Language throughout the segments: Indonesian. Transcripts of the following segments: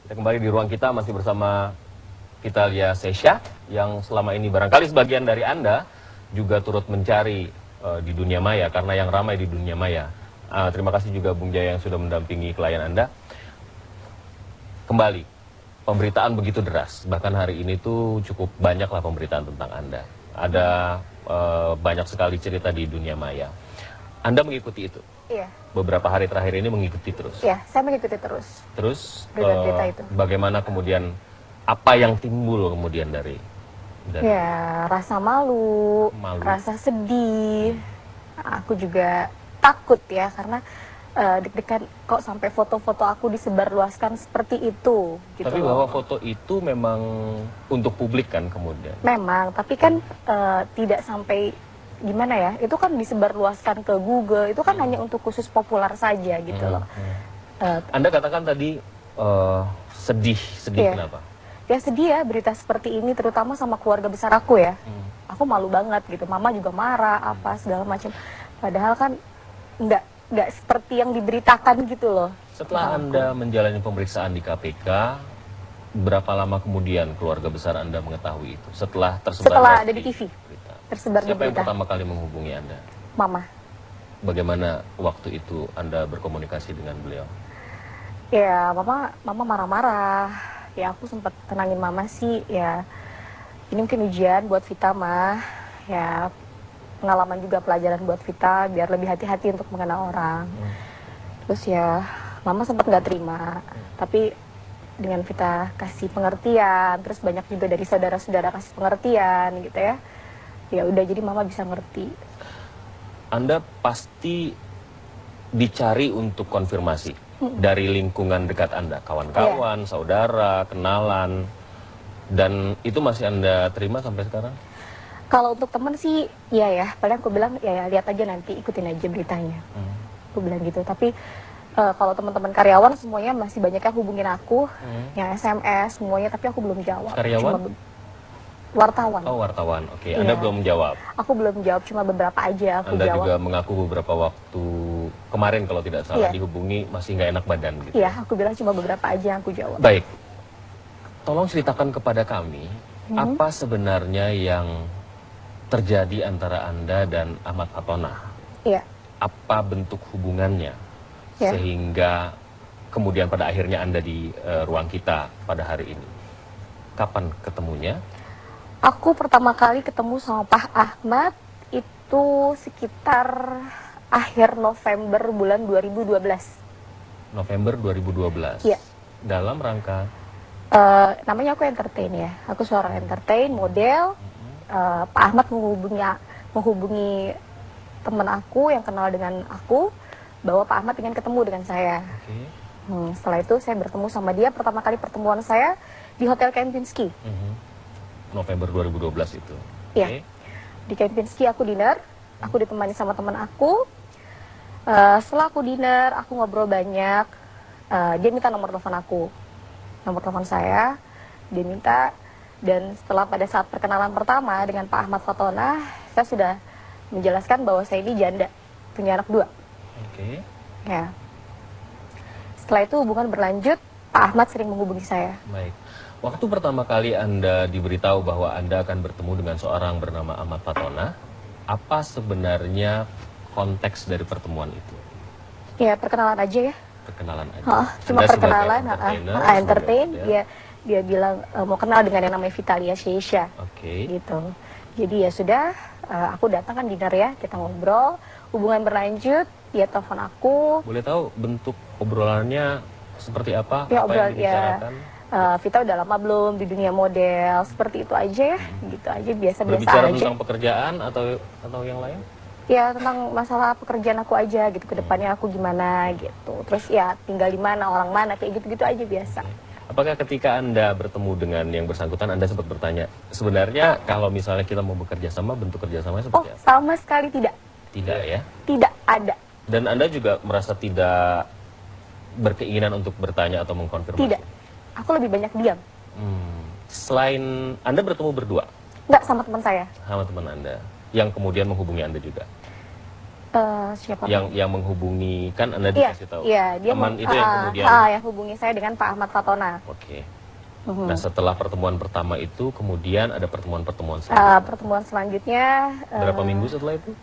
Kita kembali di ruang kita masih bersama Vitalia Sesha yang selama ini barangkali sebagian dari Anda juga turut mencari di dunia maya karena yang ramai di dunia maya. Terima kasih juga Bung Jaya yang sudah mendampingi klien Anda. Kembali, pemberitaan begitu deras, bahkan hari ini tuh cukup banyaklah pemberitaan tentang Anda. Ada banyak sekali cerita di dunia maya. Anda mengikuti itu? Iya. Beberapa hari terakhir ini mengikuti terus? Iya, saya mengikuti terus. Terus berita-berita itu. Bagaimana kemudian, apa yang timbul kemudian dari ya, rasa malu, rasa sedih. Aku juga takut ya, karena deg-degan kok sampai foto-foto aku disebarluaskan seperti itu. Gitu. Tapi bahwa foto itu memang untuk publik kan kemudian? Memang, tapi kan tidak sampai gimana ya, itu kan disebarluaskan ke Google, itu kan hanya untuk khusus populer saja gitu loh. Anda katakan tadi sedih iya. Kenapa? Ya sedih ya berita seperti ini, terutama sama keluarga besar aku ya. Aku malu banget gitu, mama juga marah, apa segala macam. Padahal kan nggak seperti yang diberitakan gitu loh. Setelah Anda menjalani pemeriksaan di KPK, berapa lama kemudian keluarga besar Anda mengetahui itu? Setelah ada di TV, tersebar di berita. Siapa yang berita. pertama kali menghubungi Anda? Mama. Bagaimana waktu itu Anda berkomunikasi dengan beliau? Ya, mama marah-marah. Ya, aku sempat tenangin mama sih, ya ini mungkin ujian buat Vita mah. Ya, pengalaman juga pelajaran buat Vita, biar lebih hati-hati untuk mengenal orang. Terus ya, mama sempat nggak terima. Tapi dengan Vita kasih pengertian, terus banyak juga dari saudara-saudara kasih pengertian gitu ya. Ya udah, jadi mama bisa ngerti. Anda pasti dicari untuk konfirmasi dari lingkungan dekat Anda, kawan-kawan, saudara, kenalan, dan itu masih Anda terima sampai sekarang? Kalau untuk teman sih, iya ya. Paling aku bilang, ya lihat aja nanti, ikutin aja beritanya. Aku bilang gitu. Tapi kalau teman-teman karyawan semuanya masih banyak yang hubungin aku, yang SMS semuanya, tapi aku belum jawab. Karyawan? Wartawan. Oh, wartawan. Oke, Anda belum menjawab? Aku belum jawab, cuma beberapa aja aku Anda jawab. juga mengaku beberapa waktu kemarin kalau tidak salah dihubungi masih nggak enak badan gitu. Iya, aku bilang cuma beberapa aja yang aku jawab. Baik, tolong ceritakan kepada kami apa sebenarnya yang terjadi antara Anda dan Ahmad Fatona. Iya. Apa bentuk hubungannya sehingga kemudian pada akhirnya Anda di ruang kita pada hari ini. Kapan ketemunya? Aku pertama kali ketemu sama Pak Ahmad itu sekitar akhir November bulan 2012. November 2012? Iya. Dalam rangka? Namanya aku entertain ya. Aku seorang entertain, model. Pak Ahmad menghubungi teman aku yang kenal dengan aku, bahwa Pak Ahmad ingin ketemu dengan saya. Setelah itu saya bertemu sama dia. Pertama kali pertemuan saya di Hotel Kempinski. November 2012 itu? Iya. Di Kempinski aku dinner, aku ditemani sama teman aku. Setelah aku dinner, aku ngobrol banyak. Dia minta nomor telepon aku, nomor telepon saya, dia minta. Dan setelah pada saat perkenalan pertama dengan Pak Ahmad Fatona, saya sudah menjelaskan bahwa saya ini janda, punya anak 2. Ya. Setelah itu hubungan berlanjut, Pak Ahmad sering menghubungi saya. Baik. Waktu pertama kali Anda diberitahu bahwa Anda akan bertemu dengan seorang bernama Ahmad Fatona, apa sebenarnya konteks dari pertemuan itu? Ya, perkenalan aja ya. Perkenalan aja. Cuma perkenalan, entertain. Dia bilang mau kenal dengan yang namanya Vitalia Sesha. Gitu. Jadi ya sudah, aku datang kan dinner ya, kita ngobrol, hubungan berlanjut, dia telepon aku. Boleh tahu bentuk obrolannya seperti apa? Ya, apa yang dibicarakan? Vita udah lama belum di dunia model, seperti itu aja ya, gitu aja, biasa-biasa aja. Berbicara tentang pekerjaan atau yang lain? Ya, tentang masalah pekerjaan aku aja gitu, kedepannya aku gimana gitu. Terus ya tinggal di mana, orang mana, kayak gitu-gitu aja biasa. Apakah ketika Anda bertemu dengan yang bersangkutan, Anda sempat bertanya, sebenarnya kalau misalnya kita mau bekerja sama, bentuk kerjasamanya seperti apa? Sama sekali tidak. Tidak ya? Tidak ada. Dan Anda juga merasa tidak berkeinginan untuk bertanya atau mengkonfirmasi? Tidak. Aku lebih banyak diam. Selain Anda bertemu berdua? Enggak, sama teman saya. Sama teman Anda, yang kemudian menghubungi Anda juga? Siapa? Yang menghubungi, kan Anda Iya, dikasih tahu. iya, dia Teman itu yang kemudian. yang hubungi saya dengan Pak Ahmad Fatona. Oke. Nah, setelah pertemuan pertama itu, kemudian ada pertemuan-pertemuan Pertemuan selanjutnya berapa minggu setelah itu?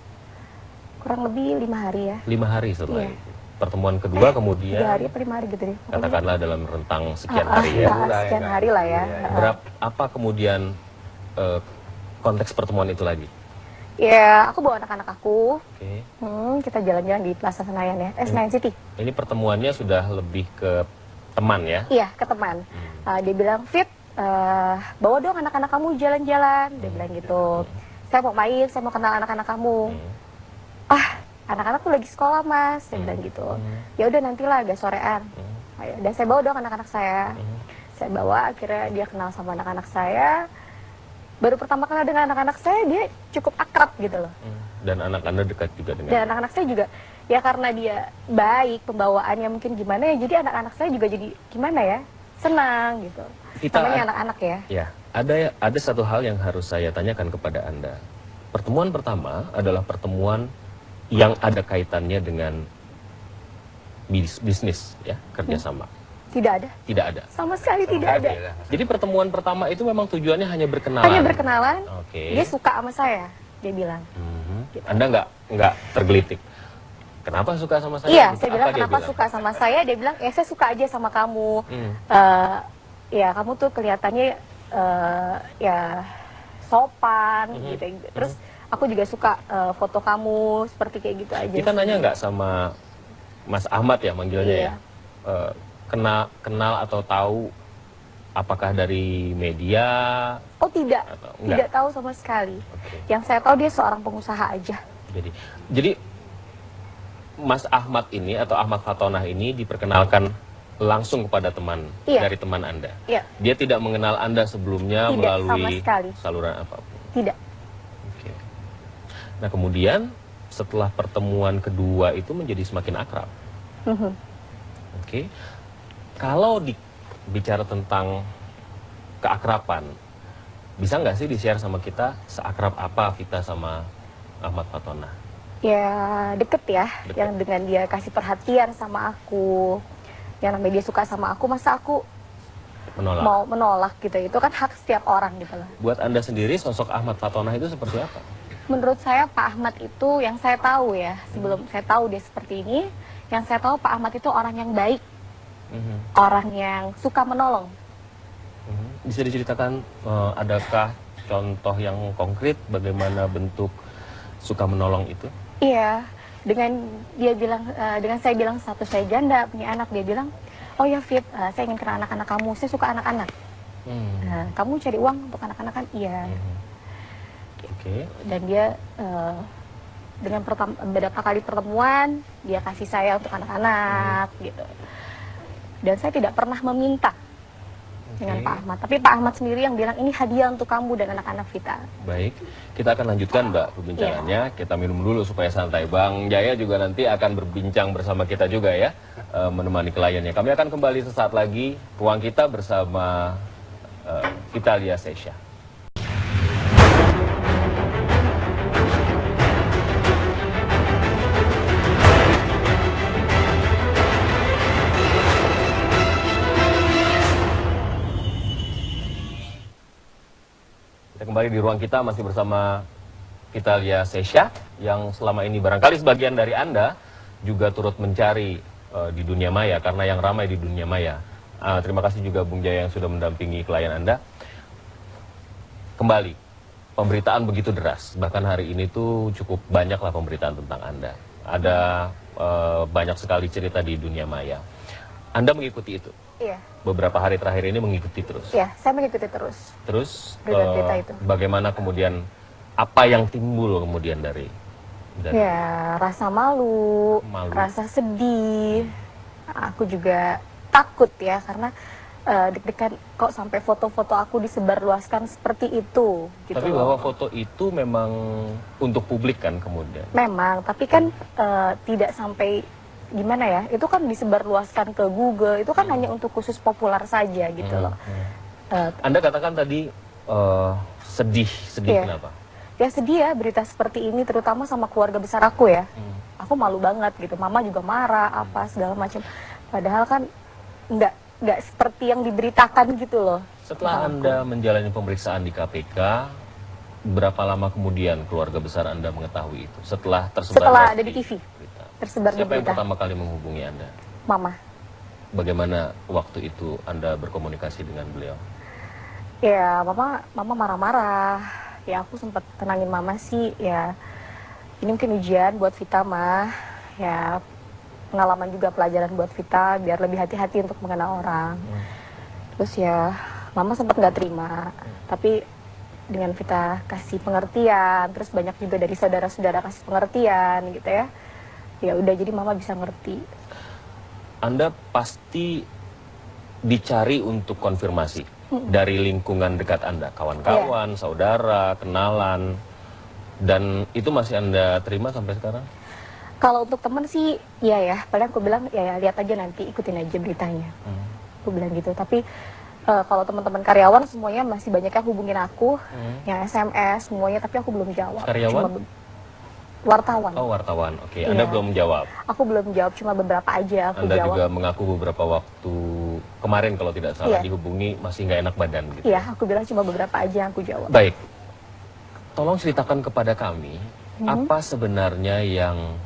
kurang lebih 5 hari ya. 5 hari setelah Iya. itu. Pertemuan kedua 3 kemudian hari apa 5 hari gitu deh. Pokoknya, katakanlah dalam rentang sekian hari ya. sekian hari lah ya. Apa kemudian konteks pertemuan itu lagi? Ya, aku bawa anak-anak aku. Oke. Kita jalan-jalan di Plaza Senayan ya, Senayan City. Ini pertemuannya sudah lebih ke teman ya? Iya, ke teman. Dia bilang, Fit, bawa dong anak-anak kamu jalan-jalan. Dia bilang gitu. Saya mau main, saya mau kenal anak-anak kamu. Anak-anak tuh lagi sekolah mas, dia bilang gitu. Ya udah nantilah agak sorean. Dan saya bawa dong anak-anak saya. Saya bawa, akhirnya dia kenal sama anak-anak saya. Baru pertama kenal dengan anak-anak saya, dia cukup akrab gitu loh. Dan anak Anda dekat juga dengan? Dan anak-anak saya juga, ya karena dia baik, pembawaannya mungkin gimana ya, jadi anak-anak saya juga jadi gimana ya, senang gitu. Namanya anak-anak ya. Ya, ada satu hal yang harus saya tanyakan kepada Anda. Pertemuan pertama adalah pertemuan yang ada kaitannya dengan bisnis, ya, kerjasama. Tidak ada. Tidak ada. Sama sekali tidak ada. Jadi pertemuan pertama itu memang tujuannya hanya berkenalan. Hanya berkenalan. Oke. Dia suka sama saya, dia bilang. Gitu. Anda nggak tergelitik. Kenapa suka sama saya? Iya, gitu. saya bilang kenapa suka sama saya? Dia bilang, saya suka aja sama kamu. Ya kamu tuh kelihatannya ya sopan gitu. Terus aku juga suka foto kamu seperti kayak gitu aja. Kita nanya nggak sama Mas Ahmad ya manggilnya ya? Kenal atau tahu apakah dari media? Oh tidak, tidak tahu sama sekali. Yang saya tahu dia seorang pengusaha aja. Jadi Mas Ahmad ini atau Ahmad Fatonah ini diperkenalkan langsung kepada teman dari teman Anda. Iya. Dia tidak mengenal Anda sebelumnya melalui saluran apapun. Tidak. Oke. Nah kemudian setelah pertemuan kedua itu menjadi semakin akrab. Oke. Kalau bicara tentang keakraban, bisa nggak sih di-share sama kita seakrab apa Vita sama Ahmad Fatona? Ya deket ya, yang dengan dia kasih perhatian sama aku, yang namanya dia suka sama aku, masa aku mau menolak gitu? Itu kan hak setiap orang gitu loh. Buat Anda sendiri sosok Ahmad Fatona itu seperti apa? Menurut saya Pak Ahmad itu yang saya tahu ya, sebelum saya tahu dia seperti ini, yang saya tahu Pak Ahmad itu orang yang baik. Orang yang suka menolong. Bisa diceritakan adakah contoh yang konkret bagaimana bentuk suka menolong itu? Iya, dengan saya bilang status saya janda punya anak, dia bilang, oh ya Fit, saya ingin kenal anak-anak kamu, saya suka anak-anak. Kamu cari uang untuk anak-anak kan? Iya. Dan dia dengan beberapa kali pertemuan dia kasih saya untuk anak-anak gitu. Dan saya tidak pernah meminta dengan Pak Ahmad. Tapi Pak Ahmad sendiri yang bilang ini hadiah untuk kamu dan anak-anak Vita. Baik, kita akan lanjutkan Mbak perbincangannya. Kita minum dulu supaya santai. Bang Jaya juga nanti akan berbincang bersama kita juga ya, menemani kliennya. Kami akan kembali sesaat lagi, ruang kita bersama Vitalia Sesha. Kembali di ruang kita masih bersama Vitalia Sesha yang selama ini barangkali sebagian dari Anda juga turut mencari di dunia maya karena yang ramai di dunia maya. Terima kasih juga Bung Jaya yang sudah mendampingi klien Anda. Kembali, pemberitaan begitu deras, bahkan hari ini tuh cukup banyaklah pemberitaan tentang Anda. Ada banyak sekali cerita di dunia maya. Anda mengikuti itu? Iya. Beberapa hari terakhir ini mengikuti terus? Iya, saya mengikuti terus. Terus berita itu. Bagaimana kemudian, apa yang timbul kemudian dari ya, rasa malu, rasa sedih. Aku juga takut ya, karena deg-degan kok sampai foto-foto aku disebarluaskan seperti itu. Gitu. Tapi bahwa foto itu memang untuk publik kan kemudian? Memang, tapi kan tidak sampai gimana ya, itu kan disebarluaskan ke Google, itu kan hanya untuk khusus populer saja gitu loh. Anda katakan tadi sedih iya. Kenapa? Ya sedih ya berita seperti ini, terutama sama keluarga besar aku ya. aku malu banget gitu. Mama juga marah apa segala macam. Padahal kan nggak seperti yang diberitakan gitu loh. Setelah Anda menjalani pemeriksaan di KPK, berapa lama kemudian keluarga besar Anda mengetahui itu? Setelah tersebar Setelah ada di TV, berita. tersebar di Siapa yang berita. pertama kali menghubungi Anda? Mama. Bagaimana waktu itu Anda berkomunikasi dengan beliau? Ya, mama marah-marah. Ya, aku sempat tenangin mama sih. Ya, ini mungkin ujian buat Vita mah. Ya, pengalaman juga pelajaran buat Vita biar lebih hati-hati untuk mengenal orang. Terus ya, mama sempat nggak terima. Tapi dengan Vita kasih pengertian, terus banyak juga dari saudara-saudara kasih pengertian gitu ya. Ya udah, jadi mama bisa ngerti. Anda pasti dicari untuk konfirmasi dari lingkungan dekat Anda, kawan-kawan, saudara, kenalan, dan itu masih Anda terima sampai sekarang? Kalau untuk temen sih, iya ya. Padahal aku bilang, ya lihat aja nanti, ikutin aja beritanya. Aku bilang gitu. Tapi kalau teman-teman karyawan semuanya masih banyak yang hubungin aku, yang SMS semuanya, tapi aku belum jawab. Karyawan? Wartawan. Oh, wartawan. Oke, Anda belum jawab. Aku belum jawab, cuma beberapa aja aku Anda jawab. juga mengaku beberapa waktu kemarin kalau tidak salah dihubungi masih nggak enak badan gitu. Iya, aku bilang cuma beberapa aja yang aku jawab. Baik, tolong ceritakan kepada kami apa sebenarnya yang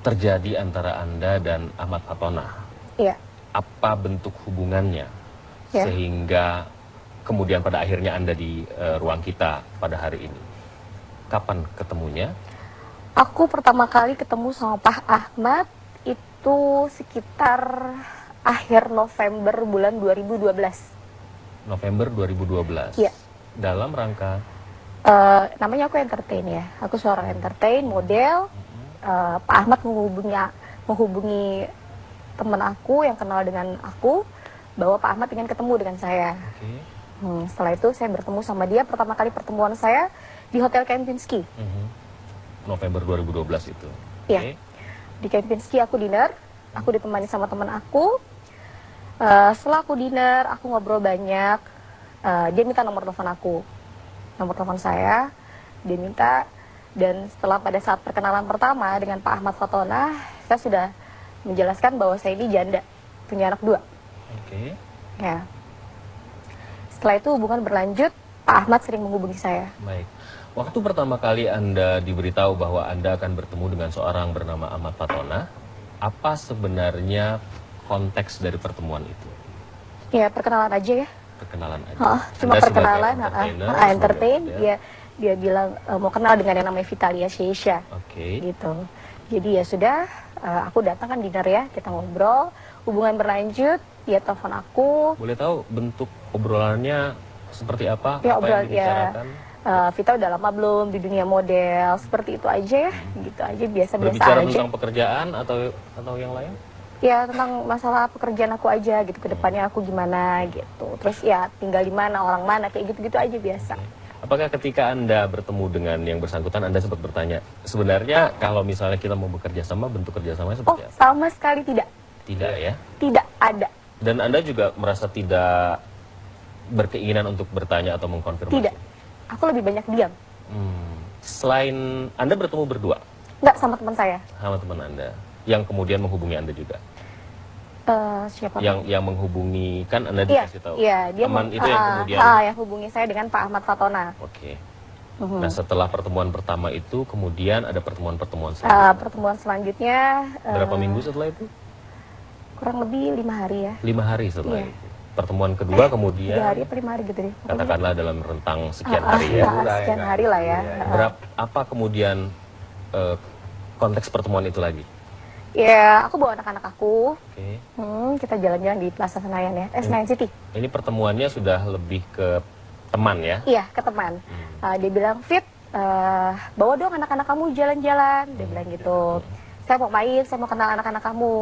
terjadi antara Anda dan Ahmad Fatona. Iya. Apa bentuk hubungannya sehingga kemudian pada akhirnya Anda di ruang kita pada hari ini. Kapan ketemunya? Aku pertama kali ketemu sama Pak Ahmad itu sekitar akhir November bulan 2012. November 2012. Iya. Dalam rangka? Namanya aku entertain ya. Aku seorang entertain, model. Pak Ahmad menghubungi teman aku yang kenal dengan aku bahwa Pak Ahmad ingin ketemu dengan saya. Setelah itu saya bertemu sama dia. Pertama kali pertemuan saya di Hotel Kempinski. November 2012 itu. Iya. Di Kempinski aku dinner. Aku ditemani sama teman aku. Setelah aku dinner, aku ngobrol banyak. Dia minta nomor telepon aku, nomor telepon saya. Dia minta. Dan setelah pada saat perkenalan pertama dengan Pak Ahmad Fatona, saya sudah menjelaskan bahwa saya ini janda, punya anak 2. Ya. Setelah itu hubungan berlanjut, Pak Ahmad sering menghubungi saya. Baik. Waktu pertama kali Anda diberitahu bahwa Anda akan bertemu dengan seorang bernama Ahmad Fatona, apa sebenarnya konteks dari pertemuan itu? Ya, perkenalan aja ya. Perkenalan aja. Cuma Anda perkenalan, entertain. Ya? Dia bilang mau kenal dengan yang namanya Vitalia Sheisha. Gitu. Jadi ya sudah, aku datang kan dinner ya, kita ngobrol, hubungan berlanjut, dia telepon aku. Boleh tahu bentuk obrolannya seperti apa? Ya, apa yang dibicarakan? Vita udah lama belum di dunia model, seperti itu aja ya, gitu aja, biasa-biasa aja. Berbicara tentang pekerjaan atau yang lain? Ya, tentang masalah pekerjaan aku aja gitu, ke depannya aku gimana gitu. Terus ya tinggal di mana, orang mana, kayak gitu-gitu aja biasa. Apakah ketika Anda bertemu dengan yang bersangkutan, Anda sempat bertanya, sebenarnya kalau misalnya kita mau bekerja sama, bentuk kerjasamanya seperti apa? Sama sekali tidak. Tidak ya? Tidak ada. Dan Anda juga merasa tidak berkeinginan untuk bertanya atau mengkonfirmasi? Tidak. Aku lebih banyak diam. Selain Anda bertemu berdua? Enggak, sama teman saya. Sama teman Anda, yang kemudian menghubungi Anda juga? Siapa? Yang menghubungi, kan Anda dikasih tahu? Iya, dia teman itu yang kemudian? yang hubungi saya dengan Pak Ahmad Fatona. Nah, setelah pertemuan pertama itu, kemudian ada pertemuan-pertemuan selanjutnya? Pertemuan selanjutnya. Berapa minggu setelah itu? Kurang lebih 5 hari ya. 5 hari setelah itu. Pertemuan kedua kemudian 3 hari apa 5 hari gitu deh. katakanlah dalam rentang sekian hari ya. Sekian hari lah ya. Apa kemudian konteks pertemuan itu lagi? Ya, aku bawa anak-anak aku. Kita jalan-jalan di Plaza Senayan ya, Senayan City. Ini pertemuannya sudah lebih ke teman ya? Iya, ke teman. Dia bilang, Fit, bawa dong anak-anak kamu jalan-jalan. Dia bilang gitu. Saya mau main, saya mau kenal anak-anak kamu.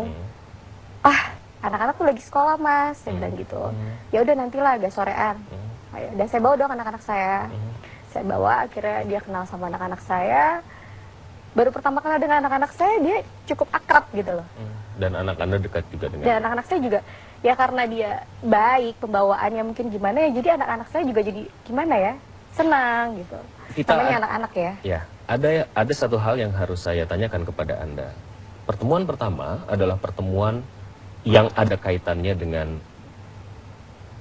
Anak-anak tuh lagi sekolah mas, saya bilang gitu. Ya udah nantilah agak sorean. Dan saya bawa dong anak-anak saya. Saya bawa, akhirnya dia kenal sama anak-anak saya. Baru pertama kenal dengan anak-anak saya, dia cukup akrab gitu loh. Dan anak Anda dekat juga dengan? Dan anak-anak saya juga, ya karena dia baik, pembawaannya mungkin gimana ya, jadi anak-anak saya juga jadi gimana ya, senang gitu. namanya anak-anak ya. Ya, ada satu hal yang harus saya tanyakan kepada Anda. Pertemuan pertama adalah pertemuan yang ada kaitannya dengan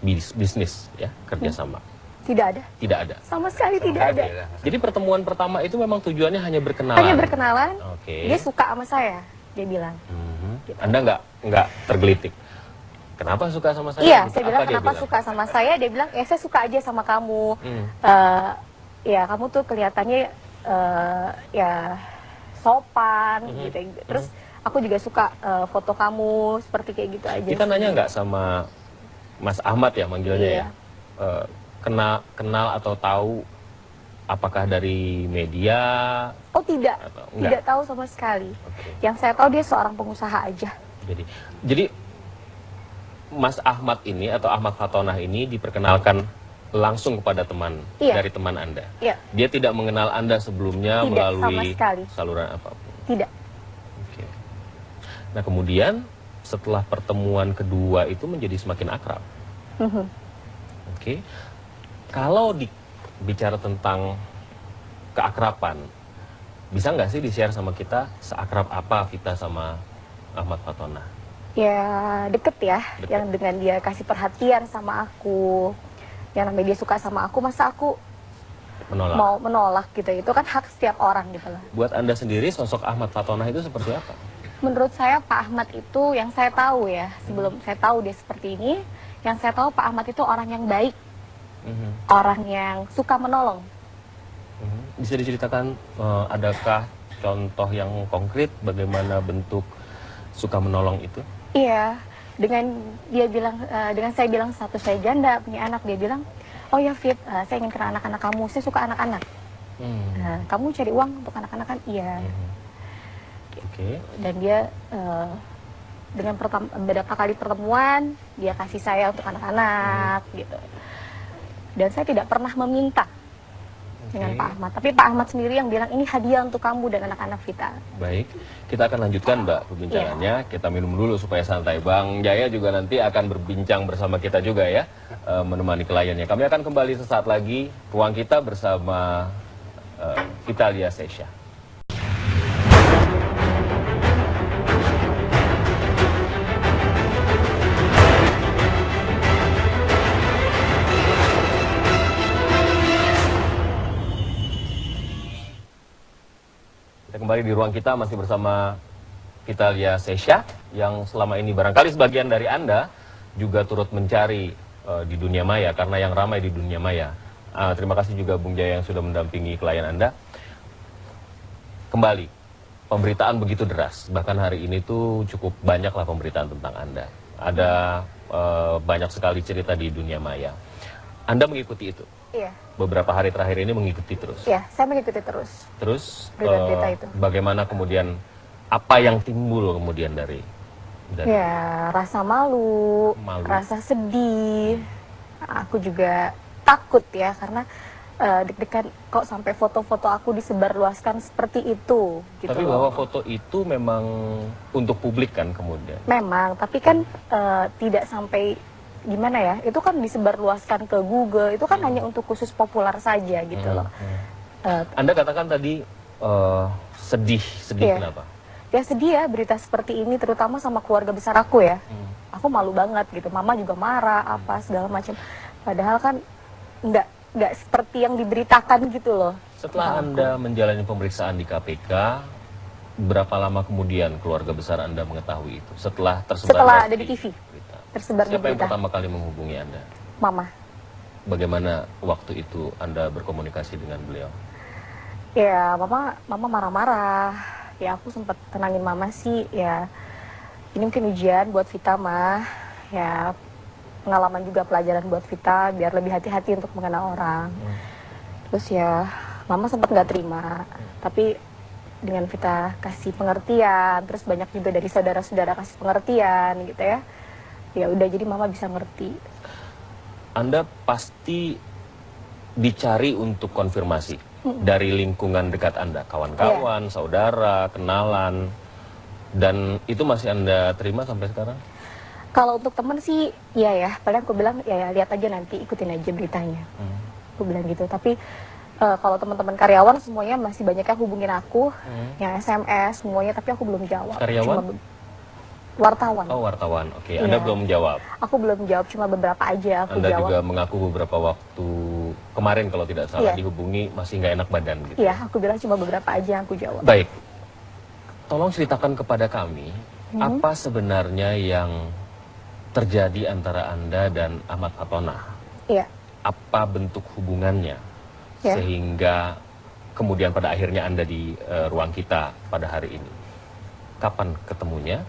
bisnis, ya, kerjasama. Tidak ada. Tidak ada. Sama sekali tidak ada. Jadi pertemuan pertama itu memang tujuannya hanya berkenalan. Hanya berkenalan. Oke. Dia suka sama saya, dia bilang. Gitu. Anda nggak tergelitik. Kenapa suka sama saya? Iya, Gitu. saya bilang Apa dia kenapa bilang? suka sama saya? Dia bilang, ya saya suka aja sama kamu. Ya kamu tuh kelihatannya ya sopan gitu. Terus aku juga suka foto kamu seperti kayak gitu aja. Kita nanya nggak sama Mas Ahmad ya manggilnya Iya. ya? Kenal atau tahu apakah dari media? Oh tidak, Atau enggak? tidak tahu sama sekali. Oke. Yang saya tahu dia seorang pengusaha aja. Jadi Mas Ahmad ini atau Ahmad Fatonah ini diperkenalkan langsung kepada teman Iya. dari teman Anda. Iya. Dia tidak mengenal Anda sebelumnya Tidak, melalui sama sekali. saluran apapun. Tidak. Oke. Nah kemudian setelah pertemuan kedua itu menjadi semakin akrab. Oke. Kalau bicara tentang keakraban, bisa nggak sih di-share sama kita seakrab apa Vita sama Ahmad Fatonah? Ya deket ya, Deket. yang dengan dia kasih perhatian sama aku, yang namanya dia suka sama aku, masa aku Menolak. mau menolak gitu? Itu kan hak setiap orang gitu lah. Buat Anda sendiri sosok Ahmad Fatonah itu seperti apa? Menurut saya Pak Ahmad itu yang saya tahu ya, sebelum saya tahu dia seperti ini, yang saya tahu Pak Ahmad itu orang yang baik, orang yang suka menolong. Bisa diceritakan adakah contoh yang konkret bagaimana bentuk suka menolong itu? Iya, dengan saya bilang status saya janda, punya anak, dia bilang, oh ya Fit, saya ingin kenal anak-anak kamu, saya suka anak-anak. Nah, kamu cari uang untuk anak-anak kan? Iya. Oke. Dan dia dengan beberapa kali pertemuan, dia kasih saya untuk anak-anak gitu. Dan saya tidak pernah meminta dengan Pak Ahmad, tapi Pak Ahmad sendiri yang bilang ini hadiah untuk kamu dan anak-anak Vita. Baik, kita akan lanjutkan Mbak perbincangannya. Kita minum dulu supaya santai. Bang Jaya juga nanti akan berbincang bersama kita juga ya, menemani kliennya. Kami akan kembali sesaat lagi, ruang kita bersama Vitalia Sesha. Kita kembali di ruang kita masih bersama Vitalia Sesha yang selama ini barangkali sebagian dari Anda juga turut mencari di dunia maya karena yang ramai di dunia maya. Terima kasih juga Bung Jaya yang sudah mendampingi klien Anda. Kembali, pemberitaan begitu deras, bahkan hari ini tuh cukup banyaklah pemberitaan tentang Anda. Ada banyak sekali cerita di dunia maya. Anda mengikuti itu? Iya. Beberapa hari terakhir ini mengikuti terus? Iya, saya mengikuti terus. Terus Berita-berita itu. bagaimana kemudian apa yang timbul kemudian dari Ya, rasa malu, Malu. rasa sedih. Aku juga takut ya karena deg-degan kok sampai foto-foto aku disebarluaskan seperti itu gitu Tapi loh. bahwa foto itu memang untuk publik kan kemudian. Memang, tapi kan tidak sampai gimana ya? Itu kan disebarluaskan ke Google, itu kan hanya untuk khusus populer saja gitu loh. Anda katakan tadi sedih Iya. kenapa? Ya sedih ya berita seperti ini, terutama sama keluarga besar aku ya. Aku malu banget gitu. Mama juga marah apa segala macam. Padahal kan nggak seperti yang diberitakan gitu loh. Setelah Anda menjalani pemeriksaan di KPK, berapa lama kemudian keluarga besar Anda mengetahui itu? Setelah tersebar Setelah luas ada di TV. berita. Tersebar di Siapa yang berita. pertama kali menghubungi Anda? Mama. Bagaimana waktu itu Anda berkomunikasi dengan beliau? Ya mama marah-marah. Ya aku sempat tenangin mama sih. Ya ini mungkin ujian buat Vita mah. Ya pengalaman juga pelajaran buat Vita biar lebih hati-hati untuk mengenal orang. Terus ya mama sempat nggak terima. Tapi dengan Vita kasih pengertian, terus banyak juga dari saudara-saudara kasih pengertian gitu ya. Ya udah jadi mama bisa ngerti. Anda pasti dicari untuk konfirmasi dari lingkungan dekat Anda, kawan-kawan, saudara, kenalan, dan itu masih Anda terima sampai sekarang? Kalau untuk temen sih, iya ya. Paling aku bilang ya lihat aja nanti, ikutin aja beritanya. Aku bilang gitu. Tapi Kalau teman-teman karyawan semuanya masih banyak yang hubungin aku, yang SMS semuanya, tapi aku belum jawab. Karyawan? Cuma wartawan. Oh, wartawan. Oke, Iya. Anda belum jawab. Aku belum jawab, cuma beberapa aja aku Anda jawab. juga mengaku beberapa waktu kemarin kalau tidak salah Iya. dihubungi masih nggak enak badan gitu. Iya, aku bilang cuma beberapa aja yang aku jawab. Baik, tolong ceritakan kepada kami apa sebenarnya yang terjadi antara Anda dan Ahmad Fatona. Iya. Apa bentuk hubungannya Ya. sehingga kemudian pada akhirnya Anda di ruang kita pada hari ini. Kapan ketemunya?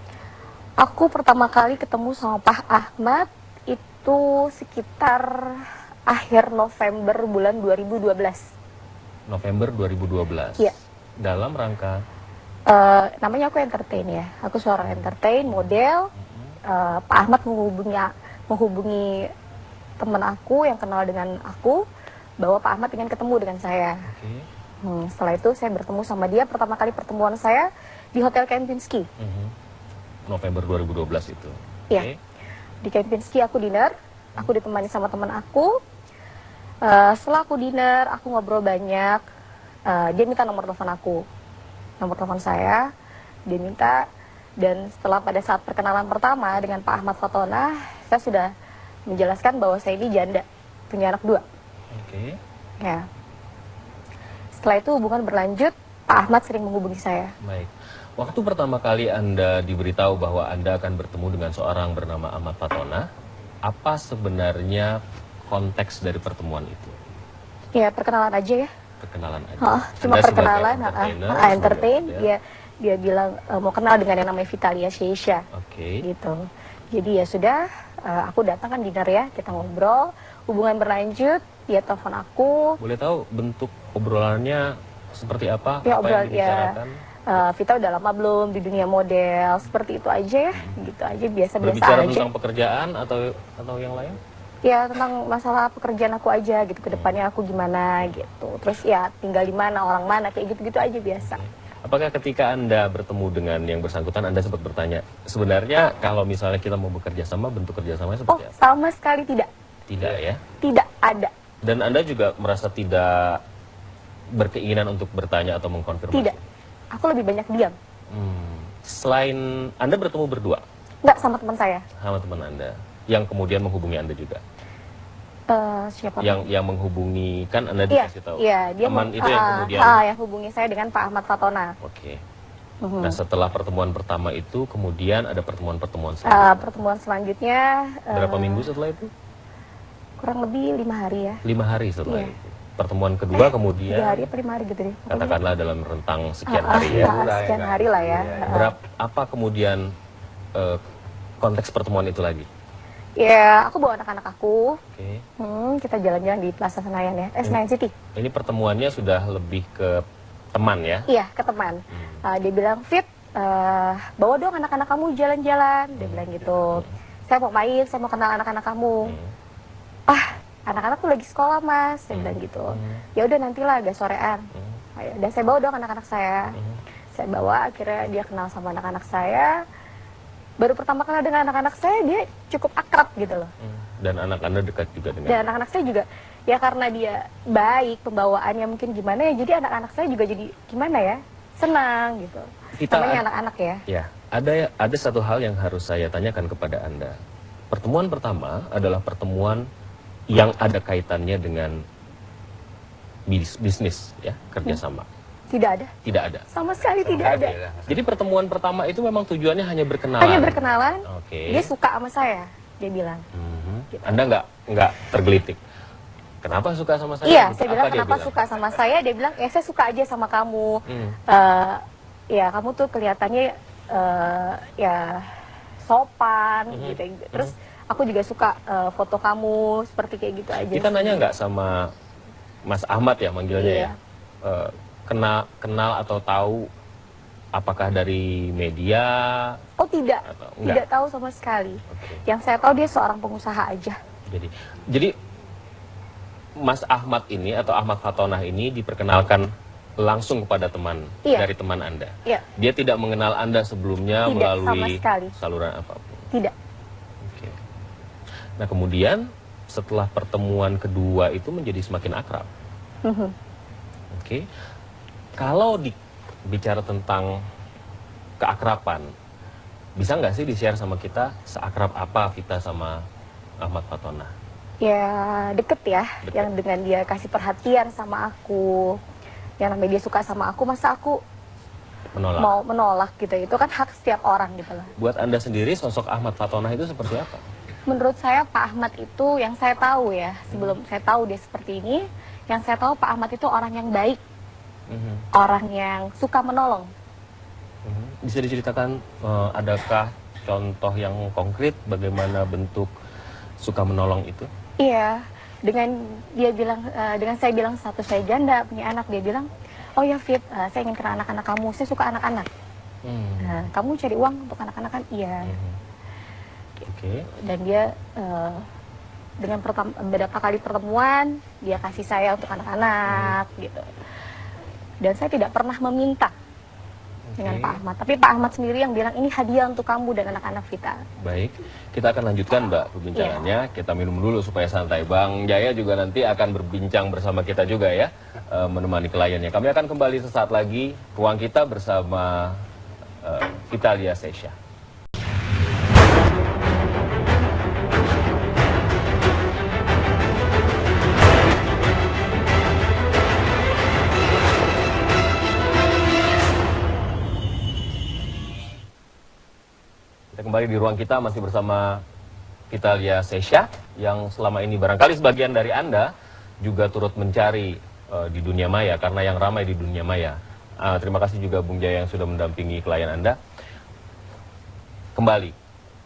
Aku pertama kali ketemu sama Pak Ahmad itu sekitar akhir November bulan 2012. November 2012. Iya. Dalam rangka Namanya aku entertain ya. Aku seorang entertain, model. Pak Ahmad menghubungi teman aku yang kenal dengan aku bahwa Pak Ahmad ingin ketemu dengan saya. Oke. Setelah itu saya bertemu sama dia. Pertama kali pertemuan saya di Hotel Kempinski. November 2012 itu. Iya. Oke. Di Kempinski aku dinner. Aku ditemani sama teman aku. Setelah aku dinner, aku ngobrol banyak. Dia minta nomor telepon aku, nomor telepon saya. Dia minta. Dan setelah pada saat perkenalan pertama dengan Pak Ahmad Fatona, saya sudah menjelaskan bahwa saya ini janda, punya anak 2. Oke. Ya. Setelah itu hubungan berlanjut, Pak Ahmad sering menghubungi saya. Baik. Waktu pertama kali Anda diberitahu bahwa Anda akan bertemu dengan seorang bernama Ahmad Fatona, apa sebenarnya konteks dari pertemuan itu? Ya, perkenalan aja ya. Perkenalan aja. Cuma Anda perkenalan, sebagai entertainer, entertain. sebagai model. Dia bilang mau kenal dengan yang namanya Vitalia Sheisha. Oke. Gitu. Jadi ya sudah, aku datang kan dinner ya, kita ngobrol, hubungan berlanjut, dia telepon aku. Boleh tahu bentuk obrolannya seperti apa? Ya, apa yang dibicarakan? Vita udah lama belum di dunia model, seperti itu aja ya, gitu aja biasa-biasa Berbicara aja. tentang pekerjaan atau yang lain? Ya tentang masalah pekerjaan aku aja gitu, kedepannya aku gimana gitu. Terus ya tinggal di mana, orang mana, kayak gitu-gitu aja biasa. Apakah ketika Anda bertemu dengan yang bersangkutan, Anda sempat bertanya, sebenarnya kalau misalnya kita mau bekerja sama, bentuk kerjasamanya Oh, seperti apa? sama sekali tidak. Tidak ya? Tidak ada. Dan Anda juga merasa tidak berkeinginan untuk bertanya atau mengkonfirmasi? Tidak. Aku lebih banyak diam. Selain Anda bertemu berdua Enggak, sama teman saya. sama teman Anda, yang kemudian menghubungi Anda juga? Siapa? Yang menghubungi, kan Anda Iya, dikasih tahu? iya, dia Teman itu yang kemudian? yang hubungi saya dengan Pak Ahmad Fatona. Oke. Nah, setelah pertemuan pertama itu, kemudian ada pertemuan-pertemuan selanjutnya. Pertemuan selanjutnya Berapa minggu setelah itu? kurang lebih 5 hari ya. 5 hari setelah Iya. itu. Pertemuan kedua 3 kemudian, hari apa 5 hari gitu deh. Pokoknya. katakanlah dalam rentang sekian hari ya. Sekian hari lah ya. Apa kemudian konteks pertemuan itu lagi? Ya, aku bawa anak-anak aku. Oke. Kita jalan-jalan di Plaza Senayan ya. Senayan City. Ini pertemuannya sudah lebih ke teman ya? Iya, ke teman. Dia bilang, Fit, bawa dong anak-anak kamu jalan-jalan. Dia bilang gitu. Saya mau main, saya mau kenal anak-anak kamu. Anak-anak tuh lagi sekolah mas, saya bilang gitu. Ya udah nantilah agak sorean. Dan saya bawa dong anak-anak saya. Saya bawa, akhirnya dia kenal sama anak-anak saya. Baru pertama kenal dengan anak-anak saya, dia cukup akrab gitu loh. Dan anak Anda dekat juga dengan? Dan anak-anak saya juga, ya karena dia baik, pembawaannya mungkin gimana ya, jadi anak-anak saya juga jadi gimana ya, senang gitu. Namanya anak-anak ya. Ya, ada satu hal yang harus saya tanyakan kepada Anda. Pertemuan pertama adalah pertemuan yang ada kaitannya dengan bisnis ya, kerjasama. Tidak ada. Tidak ada. Sama sekali tidak ada. Jadi pertemuan pertama itu memang tujuannya hanya berkenalan. Hanya berkenalan. Oke. Dia suka sama saya, dia bilang. Gitu. Anda nggak tergelitik. Kenapa suka sama saya? Iya, Gitu. saya bilang Apa dia kenapa bilang? suka sama saya? Dia bilang, saya suka aja sama kamu. Ya kamu tuh kelihatannya ya sopan gitu. Terus aku juga suka foto kamu seperti kayak gitu aja. Kita nanya nggak sama Mas Ahmad ya manggilnya Iya. ya? Kenal atau tahu apakah dari media? Oh tidak, Atau enggak? tidak tahu sama sekali. Oke. Yang saya tahu dia seorang pengusaha aja. Jadi Mas Ahmad ini atau Ahmad Fatonah ini diperkenalkan langsung kepada teman Iya. dari teman Anda. Iya. Dia tidak mengenal Anda sebelumnya Tidak, melalui sama sekali. saluran apapun. Tidak. Oke. Nah kemudian setelah pertemuan kedua itu menjadi semakin akrab. Oke. Kalau bicara tentang keakraban, bisa nggak sih di-share sama kita seakrab apa Vita sama Ahmad Fatona? Ya deket ya, Deket. yang dengan dia kasih perhatian sama aku, yang namanya dia suka sama aku, masa aku Menolak. mau menolak gitu. Itu kan hak setiap orang gitu loh. Buat Anda sendiri, sosok Ahmad Fatona itu seperti apa? Menurut saya Pak Ahmad itu, yang saya tahu ya, sebelum saya tahu dia seperti ini, yang saya tahu Pak Ahmad itu orang yang baik, orang yang suka menolong. Bisa diceritakan, adakah contoh yang konkret bagaimana bentuk suka menolong itu? Iya, dengan saya bilang status saya janda, punya anak, dia bilang, oh ya Fit, saya ingin kenal anak-anak kamu, saya suka anak-anak. Nah, kamu cari uang untuk anak-anak kan? Iya. Oke. Dan dia dengan beberapa kali pertemuan, dia kasih saya untuk anak-anak gitu. Dan saya tidak pernah meminta dengan Pak Ahmad, tapi Pak Ahmad sendiri yang bilang ini hadiah untuk kamu dan anak-anak Vita. Baik, kita akan lanjutkan Mbak perbincangannya. Kita minum dulu supaya santai. Bang Jaya juga nanti akan berbincang bersama kita juga ya, menemani kliennya. Kami akan kembali sesaat lagi, ruang kita bersama Vitalia Sesha. Kembali di ruang kita masih bersama Vitalia Sesha yang selama ini barangkali sebagian dari Anda juga turut mencari di dunia maya karena yang ramai di dunia maya. Terima kasih juga Bung Jaya yang sudah mendampingi klien Anda. Kembali,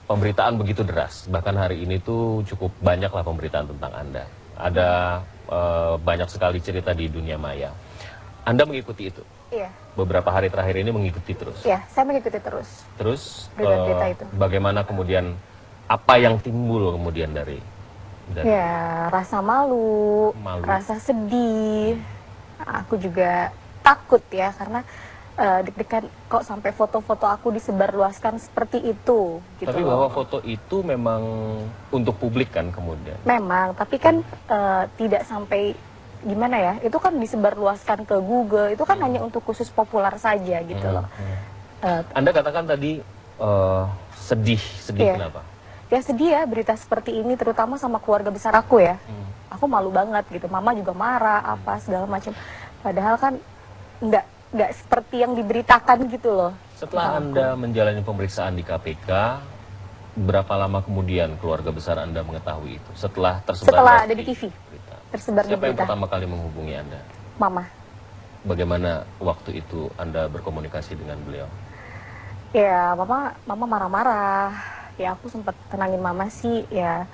pemberitaan begitu deras, bahkan hari ini tuh cukup banyaklah pemberitaan tentang Anda. Ada banyak sekali cerita di dunia maya. Anda mengikuti itu? Iya. Beberapa hari terakhir ini mengikuti terus? Iya, saya mengikuti terus. Terus berita itu. Bagaimana kemudian, apa yang timbul kemudian dari ya rasa malu, rasa sedih. Aku juga takut ya, karena deg-degan kok sampai foto-foto aku disebarluaskan seperti itu gitu. Tapi bahwa foto itu memang untuk publik kan kemudian? Memang, tapi kan tidak sampai gimana ya, itu kan disebarluaskan ke Google, itu kan hanya untuk khusus populer saja gitu loh. Anda katakan tadi sedih iya. Kenapa? Ya sedih ya berita seperti ini, terutama sama keluarga besar aku ya. Aku malu banget gitu, mama juga marah, apa segala macam. Padahal kan nggak seperti yang diberitakan gitu loh. Setelah Anda menjalani pemeriksaan di KPK, berapa lama kemudian keluarga besar Anda mengetahui itu? Setelah ada di TV. Tersebar Siapa yang pertama kali menghubungi Anda? Mama. Bagaimana waktu itu Anda berkomunikasi dengan beliau? Ya, mama marah-marah. Ya, aku sempat tenangin mama sih. Ya,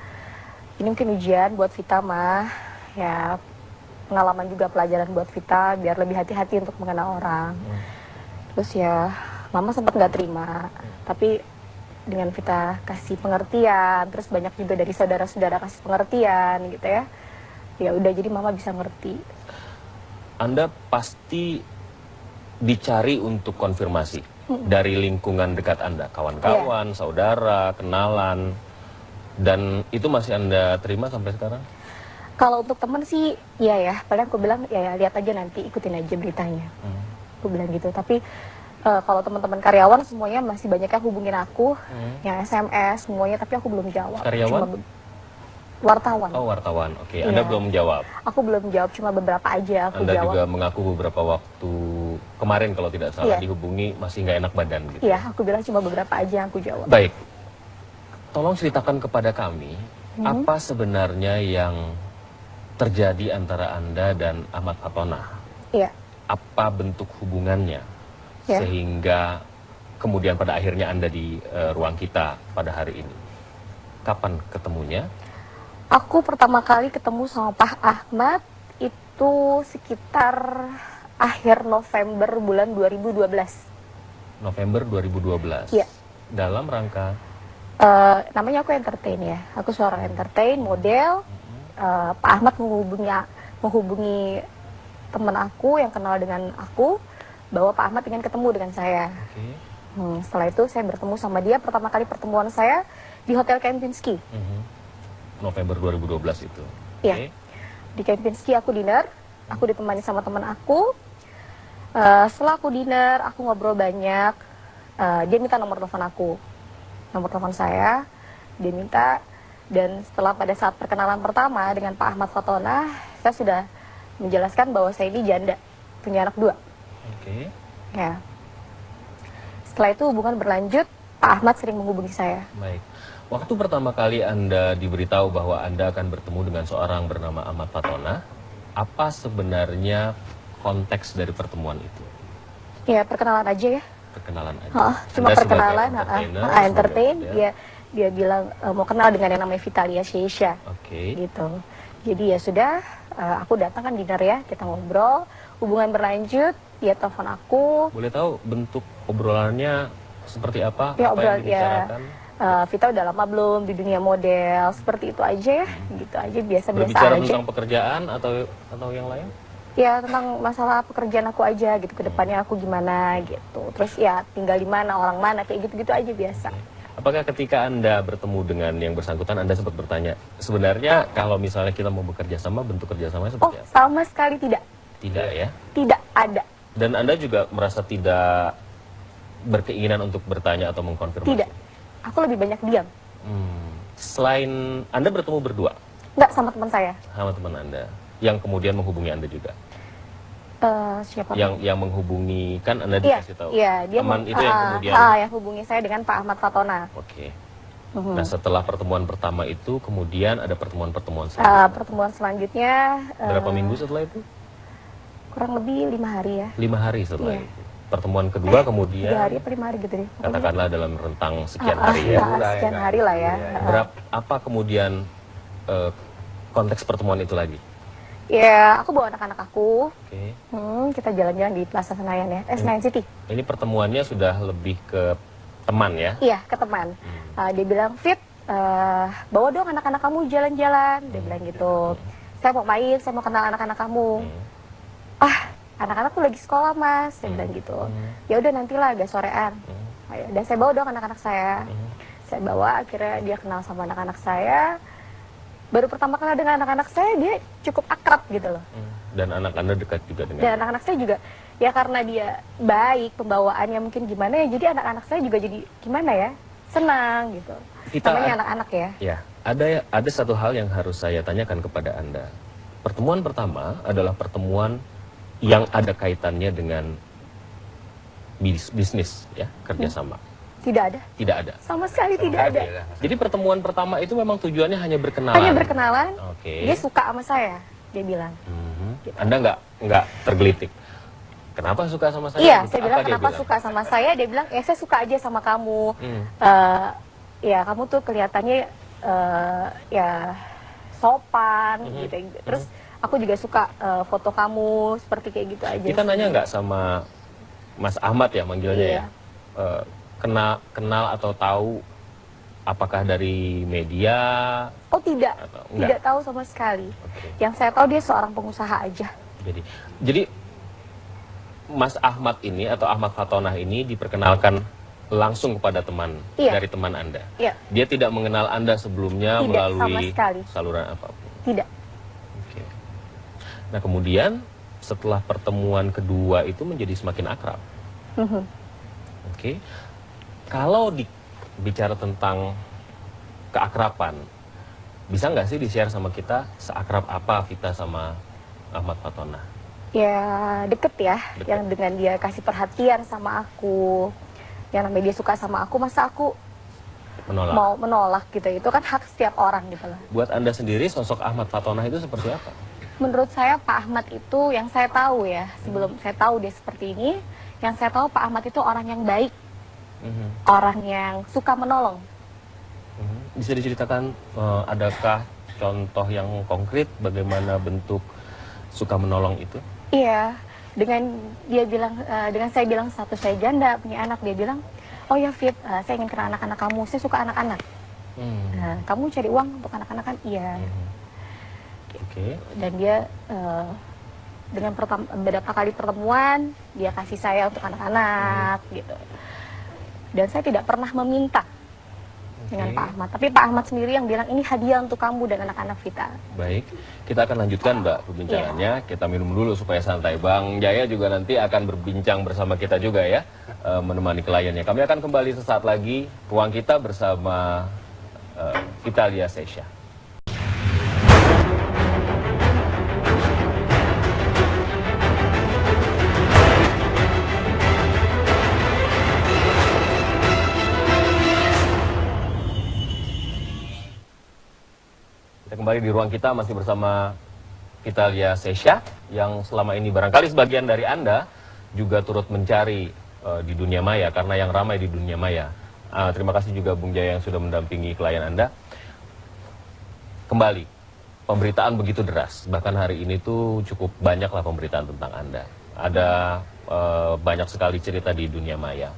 ini mungkin ujian buat Vita mah. Ya, pengalaman juga pelajaran buat Vita biar lebih hati-hati untuk mengenal orang. Terus ya, mama sempat nggak terima. Tapi dengan Vita kasih pengertian, terus banyak juga dari saudara-saudara kasih pengertian gitu ya. Ya udah, jadi mama bisa ngerti. Anda pasti dicari untuk konfirmasi dari lingkungan dekat Anda, kawan-kawan, saudara, kenalan, dan itu masih Anda terima sampai sekarang? Kalau untuk teman sih, iya ya. Paling aku bilang ya lihat aja nanti, ikutin aja beritanya. Aku bilang gitu. Tapi kalau teman-teman karyawan semuanya masih banyak yang hubungin aku, yang SMS semuanya, tapi aku belum jawab. Karyawan? Wartawan. Oh, wartawan. Oke. Anda belum menjawab? Aku belum jawab, cuma beberapa aja aku Anda jawab. juga mengaku beberapa waktu kemarin kalau tidak salah dihubungi masih nggak enak badan gitu. Iya, aku bilang cuma beberapa aja yang aku jawab. Baik. Tolong ceritakan kepada kami apa sebenarnya yang terjadi antara Anda dan Ahmad Fatona. Iya. Apa bentuk hubungannya sehingga kemudian pada akhirnya Anda di ruang kita pada hari ini. Kapan ketemunya? Aku pertama kali ketemu sama Pak Ahmad itu sekitar akhir November bulan 2012. November 2012? Iya. Dalam rangka? Namanya aku entertain ya. Aku seorang entertain, model. Pak Ahmad menghubungi teman aku yang kenal dengan aku bahwa Pak Ahmad ingin ketemu dengan saya. Setelah itu saya bertemu sama dia. Pertama kali pertemuan saya di Hotel Kempinski. November 2012 itu? Iya. Di Kempinski aku dinner. Aku ditemani sama teman aku. Setelah aku dinner, aku ngobrol banyak. Dia minta nomor telepon aku, nomor telepon saya. Dia minta, dan setelah pada saat perkenalan pertama dengan Pak Ahmad Fatona, saya sudah menjelaskan bahwa saya ini janda, punya anak 2. Oke. Ya. Setelah itu hubungan berlanjut, Pak Ahmad sering menghubungi saya. Baik. Waktu pertama kali Anda diberitahu bahwa Anda akan bertemu dengan seorang bernama Ahmad Fatona, apa sebenarnya konteks dari pertemuan itu? Ya, perkenalan aja ya. Perkenalan aja. Cuma Anda perkenalan, sebagai entertain. sebagai- Dia bilang mau kenal dengan yang namanya Vitalia Sheisha. Oke. Gitu. Jadi ya sudah, aku datang kan dinner ya, kita ngobrol, hubungan berlanjut, dia telepon aku. Boleh tahu bentuk obrolannya seperti apa? Ya Apa obrol yang ya. dibicarakan? Vita udah lama belum di dunia model, seperti itu aja ya, gitu aja, biasa-biasa Berbicara aja. tentang pekerjaan atau yang lain? Ya tentang masalah pekerjaan aku aja gitu, kedepannya aku gimana gitu. Terus ya tinggal di mana, orang mana, kayak gitu-gitu aja biasa. Apakah ketika Anda bertemu dengan yang bersangkutan, Anda sempat bertanya, sebenarnya kalau misalnya kita mau bekerja sama, bentuk kerjasamanya Oh, seperti apa? sama sekali tidak. Tidak ya? Tidak ada. Dan Anda juga merasa tidak berkeinginan untuk bertanya atau mengkonfirmasi? Tidak. Aku lebih banyak diam. Selain Anda bertemu berdua Nggak sama teman saya. sama teman Anda, yang kemudian menghubungi Anda juga? Siapa? Yang menghubungi, kan Anda Iya, dikasih tahu. iya, dia Teman itu yang kemudian... yang hubungi saya dengan Pak Ahmad Fatona. Oke. Mhm. Nah, setelah pertemuan pertama itu, kemudian ada pertemuan-pertemuan selanjutnya. Pertemuan selanjutnya Berapa minggu setelah itu? kurang lebih 5 hari ya. 5 hari setelah Iya. itu. Pertemuan kedua 3 kemudian, hari apa 5 hari gitu deh. Pokoknya, katakanlah dalam rentang sekian hari ya. sekian hari lah ya. Apa kemudian konteks pertemuan itu lagi? Ya, aku bawa anak-anak aku. Oke. Kita jalan-jalan di Plaza Senayan ya. Senayan City. Ini pertemuannya sudah lebih ke teman ya? Iya, ke teman. Dia bilang, Fit, bawa dong anak-anak kamu jalan-jalan. Dia bilang gitu. Saya mau main, saya mau kenal anak-anak kamu. Anak-anak tuh lagi sekolah mas, saya bilang gitu. Ya udah nantilah agak sorean. Dan saya bawa dong anak-anak saya. Saya bawa, akhirnya dia kenal sama anak-anak saya. Baru pertama kenal dengan anak-anak saya, dia cukup akrab gitu loh. Dan anak Anda dekat juga dengan... Dan anak-anak saya juga, ya karena dia baik, pembawaannya mungkin gimana ya, jadi anak-anak saya juga jadi gimana ya, senang gitu. Namanya anak-anak ya. Ya, ada satu hal yang harus saya tanyakan kepada Anda. Pertemuan pertama adalah pertemuan yang ada kaitannya dengan bisnis ya, kerjasama. Tidak ada. Tidak ada. Sama sekali tidak ada. Jadi pertemuan pertama itu memang tujuannya hanya berkenalan. Hanya berkenalan. Oke. Dia suka sama saya, dia bilang. Gitu. Anda nggak tergelitik. Kenapa suka sama saya? Iya, Gitu. saya Apa bilang dia kenapa suka sama saya? Dia bilang, ya saya suka aja sama kamu. Ya kamu tuh kelihatannya ya sopan gitu. Terus aku juga suka foto kamu seperti kayak gitu aja. Kita nanya nggak sama Mas Ahmad ya manggilnya ya? Kenal atau tahu apakah dari media? Oh tidak, Atau tidak tahu sama sekali. Yang saya tahu dia seorang pengusaha aja. Jadi Mas Ahmad ini atau Ahmad Fatonah ini diperkenalkan langsung kepada teman dari teman Anda. Iya. Dia tidak mengenal Anda sebelumnya Tidak, sama melalui sekali. saluran apapun. Tidak. Oke. Nah kemudian setelah pertemuan kedua itu menjadi semakin akrab. Oke. Kalau bicara tentang keakraban, bisa nggak sih di-share sama kita seakrab apa Vita sama Ahmad Fatona? Ya deket ya, yang dengan dia kasih perhatian sama aku, yang namanya dia suka sama aku, masa aku mau menolak gitu? Itu kan hak setiap orang gitu loh. Buat Anda sendiri sosok Ahmad Fatona itu seperti apa? Menurut saya Pak Ahmad itu yang saya tahu ya, sebelum saya tahu dia seperti ini, yang saya tahu Pak Ahmad itu orang yang baik, orang yang suka menolong. Bisa diceritakan adakah contoh yang konkret bagaimana bentuk suka menolong itu? Iya, dengan dia bilang, dengan saya bilang status saya janda punya anak, dia bilang, oh ya Fit, saya ingin kenal anak-anak kamu, saya suka anak-anak. Nah, kamu cari uang untuk anak-anak kan? Iya. Oke. Dan dia dengan beberapa kali pertemuan, dia kasih saya untuk anak-anak gitu. Dan saya tidak pernah meminta dengan Pak Ahmad. Tapi Pak Ahmad sendiri yang bilang ini hadiah untuk kamu dan anak-anak Vita. Baik, kita akan lanjutkan Mbak perbincangannya. Kita minum dulu supaya santai. Bang Jaya juga nanti akan berbincang bersama kita juga ya, menemani kliennya. Kami akan kembali sesaat lagi, ruang kita bersama Vitalia Sesha. Kembali di ruang kita masih bersama Vitalia Sesha yang selama ini barangkali sebagian dari Anda juga turut mencari di dunia maya karena yang ramai di dunia maya. Terima kasih juga Bung Jaya yang sudah mendampingi klien Anda. Kembali, pemberitaan begitu deras, bahkan hari ini tuh cukup banyaklah pemberitaan tentang Anda. Ada banyak sekali cerita di dunia maya.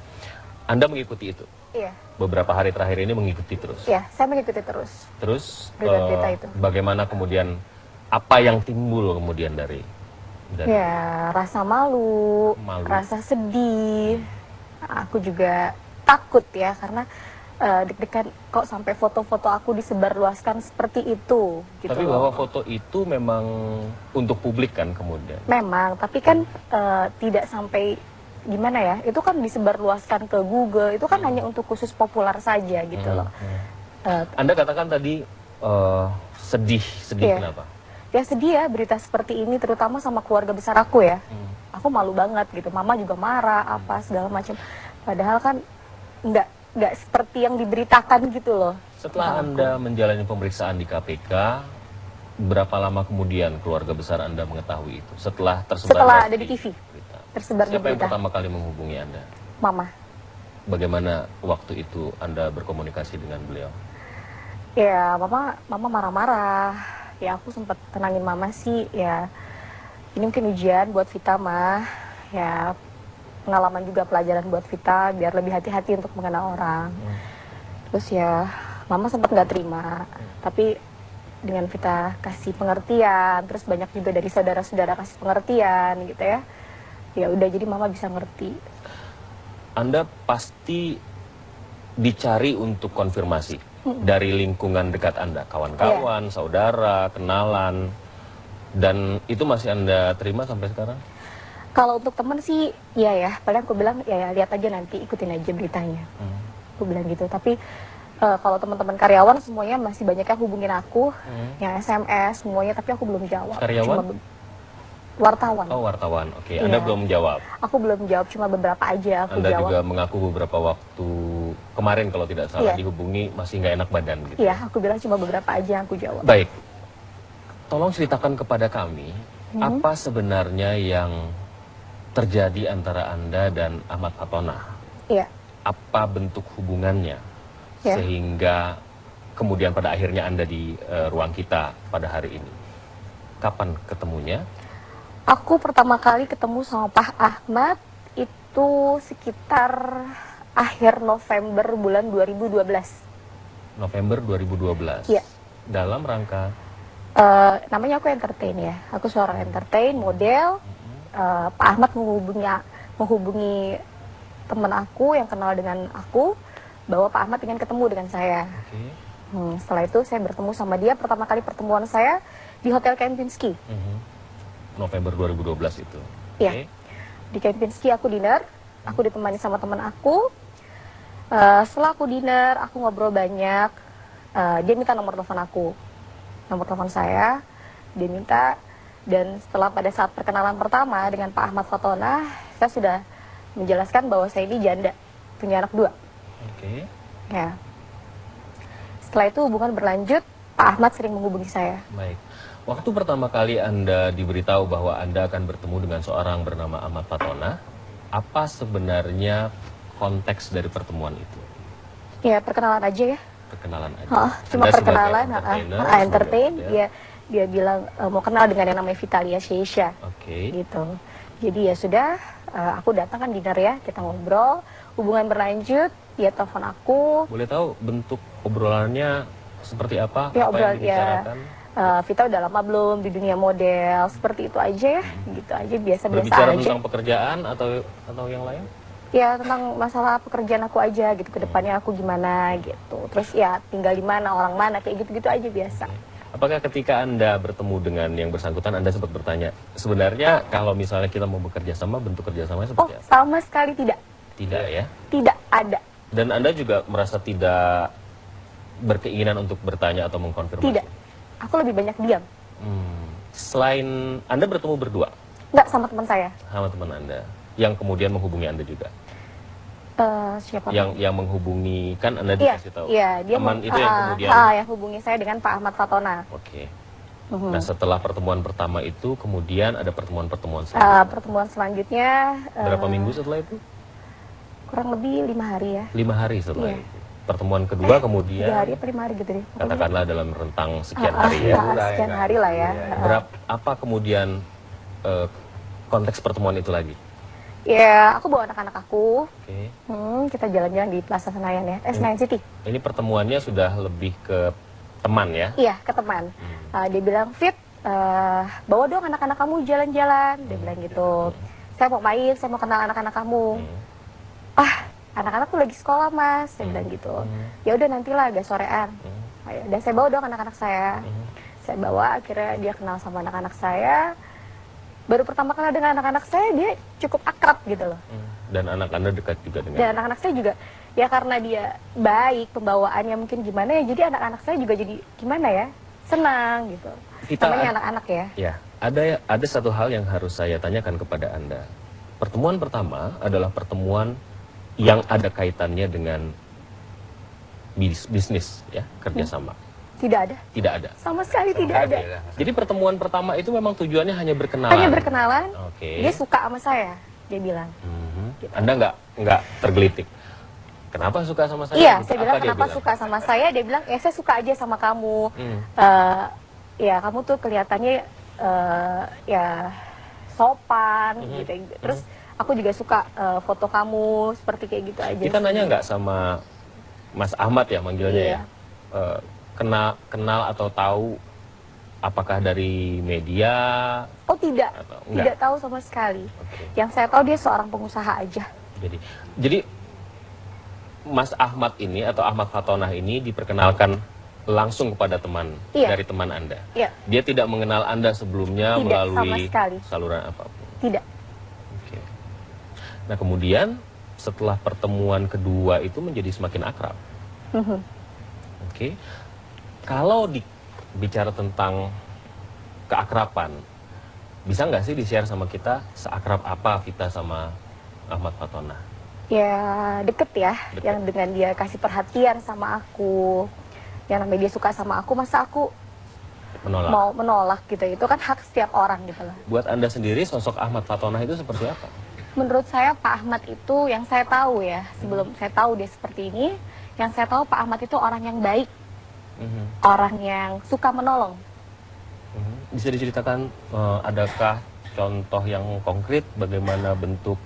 Anda mengikuti itu? Iya. Beberapa hari terakhir ini mengikuti terus? Iya, saya mengikuti terus. Terus berita itu. Bagaimana kemudian, apa yang timbul kemudian dari ya, rasa malu, rasa sedih. Aku juga takut ya, karena deg-degan kok sampai foto-foto aku disebarluaskan seperti itu. Gitu. Tapi bahwa foto itu memang untuk publik kan kemudian? Memang, tapi kan tidak sampai gimana ya, itu kan disebarluaskan ke Google, itu kan hanya untuk khusus populer saja gitu loh. Anda katakan tadi sedih iya. Kenapa? Ya sedih ya berita seperti ini, terutama sama keluarga besar aku ya. Aku malu banget gitu, mama juga marah, apa segala macam. Padahal kan nggak seperti yang diberitakan gitu loh. Setelah Anda menjalani pemeriksaan di KPK, berapa lama kemudian keluarga besar Anda mengetahui itu? Setelah ada di TV. Tersebar Siapa di yang pertama kali menghubungi Anda? Mama. Bagaimana waktu itu Anda berkomunikasi dengan beliau? Ya, mama marah-marah. Ya, aku sempat tenangin mama sih. Ya, ini mungkin ujian buat Vita mah. Ya, pengalaman juga pelajaran buat Vita biar lebih hati-hati untuk mengenal orang. Terus ya, mama sempat nggak terima. Tapi dengan Vita kasih pengertian, terus banyak juga dari saudara-saudara kasih pengertian gitu ya. Ya udah, jadi mama bisa ngerti. Anda pasti dicari untuk konfirmasi dari lingkungan dekat Anda, kawan-kawan, saudara, kenalan, dan itu masih Anda terima sampai sekarang? Kalau untuk temen sih, ya, paling aku bilang ya lihat aja nanti, ikutin aja beritanya. Aku bilang gitu. Tapi kalau teman-teman karyawan semuanya masih banyak yang hubungin aku, yang SMS semuanya, tapi aku belum jawab. Karyawan? Wartawan. Oh, wartawan. Oke. Anda belum jawab? Aku belum jawab, cuma beberapa aja aku Anda jawab. juga mengaku beberapa waktu kemarin kalau tidak salah dihubungi masih nggak enak badan gitu. Iya, aku bilang cuma beberapa aja yang aku jawab. Baik. Tolong ceritakan kepada kami, apa sebenarnya yang terjadi antara Anda dan Ahmad Fatona? Iya. Apa bentuk hubungannya sehingga kemudian pada akhirnya Anda di ruang kita pada hari ini? Kapan ketemunya? Aku pertama kali ketemu sama Pak Ahmad itu sekitar akhir November bulan 2012. November 2012? Iya. Dalam rangka? Namanya aku entertain ya. Aku seorang entertain, model. Pak Ahmad menghubungi teman aku yang kenal dengan aku, bahwa Pak Ahmad ingin ketemu dengan saya. Setelah itu saya bertemu sama dia, pertama kali pertemuan saya di Hotel Kempinski. November 2012 itu? Iya. Di Kempinski aku dinner, aku ditemani sama teman aku. Setelah aku dinner, aku ngobrol banyak. Dia minta nomor telepon aku, nomor telepon saya, dia minta. Dan setelah pada saat perkenalan pertama dengan Pak Ahmad Fatona, saya sudah menjelaskan bahwa saya ini janda, punya anak 2. Ya. Setelah itu hubungan berlanjut, Pak Ahmad sering menghubungi saya. Baik. Waktu pertama kali Anda diberitahu bahwa Anda akan bertemu dengan seorang bernama Ahmad Fatona, apa sebenarnya konteks dari pertemuan itu? Ya, perkenalan aja ya. Perkenalan aja. Cuma Anda perkenalan, entertain. Ya? Dia bilang mau kenal dengan yang namanya Vitalia Sesha. Gitu. Jadi ya sudah, aku datang kan dinner ya, kita ngobrol, hubungan berlanjut, dia telepon aku. Boleh tahu bentuk obrolannya seperti apa? Ya, apa yang dibicarakan? Vita udah lama belum di dunia model, seperti itu aja ya, gitu aja, biasa-biasa aja. Berbicara tentang pekerjaan atau yang lain? Ya tentang masalah pekerjaan aku aja gitu, ke depannya aku gimana gitu. Terus ya tinggal di mana, orang mana, kayak gitu-gitu aja biasa. Apakah ketika Anda bertemu dengan yang bersangkutan, Anda sempat bertanya, sebenarnya kalau misalnya kita mau bekerja sama, bentuk kerjasamanya Oh, seperti apa? sama sekali tidak. Tidak ya? Tidak ada. Dan Anda juga merasa tidak berkeinginan untuk bertanya atau mengkonfirmasi? Tidak. Aku lebih banyak diam. Selain Anda bertemu berdua Enggak, sama teman saya. sama teman Anda, yang kemudian menghubungi Anda juga? Siapa? Yang menghubungi, kan Anda Iya, dikasih tahu. iya, dia Teman itu yang kemudian. yang hubungi saya dengan Pak Ahmad Fatona. Oke. Nah, setelah pertemuan pertama itu, kemudian ada pertemuan-pertemuan selanjutnya. Pertemuan selanjutnya Berapa minggu setelah itu? kurang lebih 5 hari ya. 5 hari setelah Iya. itu. Pertemuan kedua kemudian 3 hari apa 5 hari gitu deh. Pokoknya. katakanlah dalam rentang sekian hari ya. Sekian hari lah ya. Apa kemudian konteks pertemuan itu lagi? Ya, aku bawa anak-anak aku. Oke. Kita jalan-jalan di Plaza Senayan ya, Senayan City. Ini pertemuannya sudah lebih ke teman ya? Iya, ke teman. Dia bilang, Fit, bawa dong anak-anak kamu jalan-jalan. Dia bilang gitu. Saya mau main, saya mau kenal anak-anak kamu. Anak-anak tuh lagi sekolah mas, saya bilang gitu. Ya udah nantilah agak sorean. Dan saya bawa dong anak-anak saya. Saya bawa, akhirnya dia kenal sama anak-anak saya. Baru pertama kenal dengan anak-anak saya, dia cukup akrab gitu loh. Dan anak Anda dekat juga dengan? Dan anak-anak saya juga, ya karena dia baik, pembawaannya mungkin gimana ya, jadi anak-anak saya juga jadi gimana ya, senang gitu. Namanya anak-anak ya. Ya, ada satu hal yang harus saya tanyakan kepada Anda. Pertemuan pertama adalah pertemuan yang ada kaitannya dengan bisnis ya, kerjasama. Tidak ada. Tidak ada. Sama sekali tidak ada. Jadi pertemuan pertama itu memang tujuannya hanya berkenalan. Hanya berkenalan. Oke. Dia suka sama saya, dia bilang. Gitu. Anda nggak tergelitik. Kenapa suka sama saya? Iya, Gitu. saya bilang Apa dia kenapa bilang? suka sama saya? Dia bilang, ya saya suka aja sama kamu. Ya kamu tuh kelihatannya ya sopan gitu. Terus aku juga suka foto kamu seperti kayak gitu aja. Kita nanya nggak sama Mas Ahmad ya manggilnya Iya. ya? Kenal atau tahu apakah dari media? Oh tidak, Atau enggak? tidak tahu sama sekali. Oke. Yang saya tahu dia seorang pengusaha aja. Jadi Mas Ahmad ini atau Ahmad Fatonah ini diperkenalkan langsung kepada teman Iya. dari teman Anda. Iya. Dia tidak mengenal Anda sebelumnya Tidak, sama melalui sekali. saluran apapun. Tidak. Oke. Nah kemudian setelah pertemuan kedua itu menjadi semakin akrab. Oke. Kalau bicara tentang keakraban, bisa nggak sih di-share sama kita seakrab apa kita sama Ahmad Fatonah? Ya deket ya, Deket. yang dengan dia kasih perhatian sama aku, yang namanya dia suka sama aku, masa aku Menolak. mau menolak gitu? Itu kan hak setiap orang gitu loh. Buat Anda sendiri sosok Ahmad Fatonah itu seperti apa? Menurut saya Pak Ahmad itu yang saya tahu ya, sebelum saya tahu dia seperti ini, yang saya tahu Pak Ahmad itu orang yang baik, orang yang suka menolong. Bisa diceritakan adakah contoh yang konkret bagaimana bentuk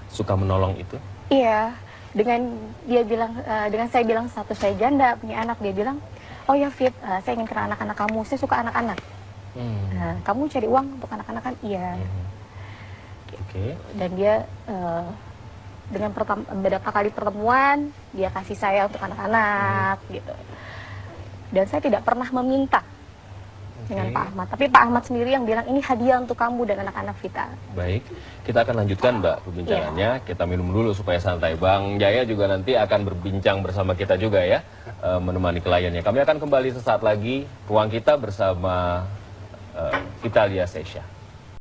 suka menolong itu? Iya, dengan dia bilang, dengan saya bilang status saya janda, punya anak, dia bilang, oh ya Fit, saya ingin kenal anak-anak kamu, saya suka anak-anak. Kamu cari uang untuk anak-anak kan? Iya. Oke. Dan dia dengan beberapa kali pertemuan, dia kasih saya untuk anak-anak gitu. Dan saya tidak pernah meminta dengan Pak Ahmad, tapi Pak Ahmad sendiri yang bilang ini hadiah untuk kamu dan anak-anak Vita. Baik, kita akan lanjutkan Mbak perbincangannya. Kita minum dulu supaya santai. Bang Jaya juga nanti akan berbincang bersama kita juga ya, menemani kliennya. Kami akan kembali sesaat lagi, ruang kita bersama Vitalia Sesha.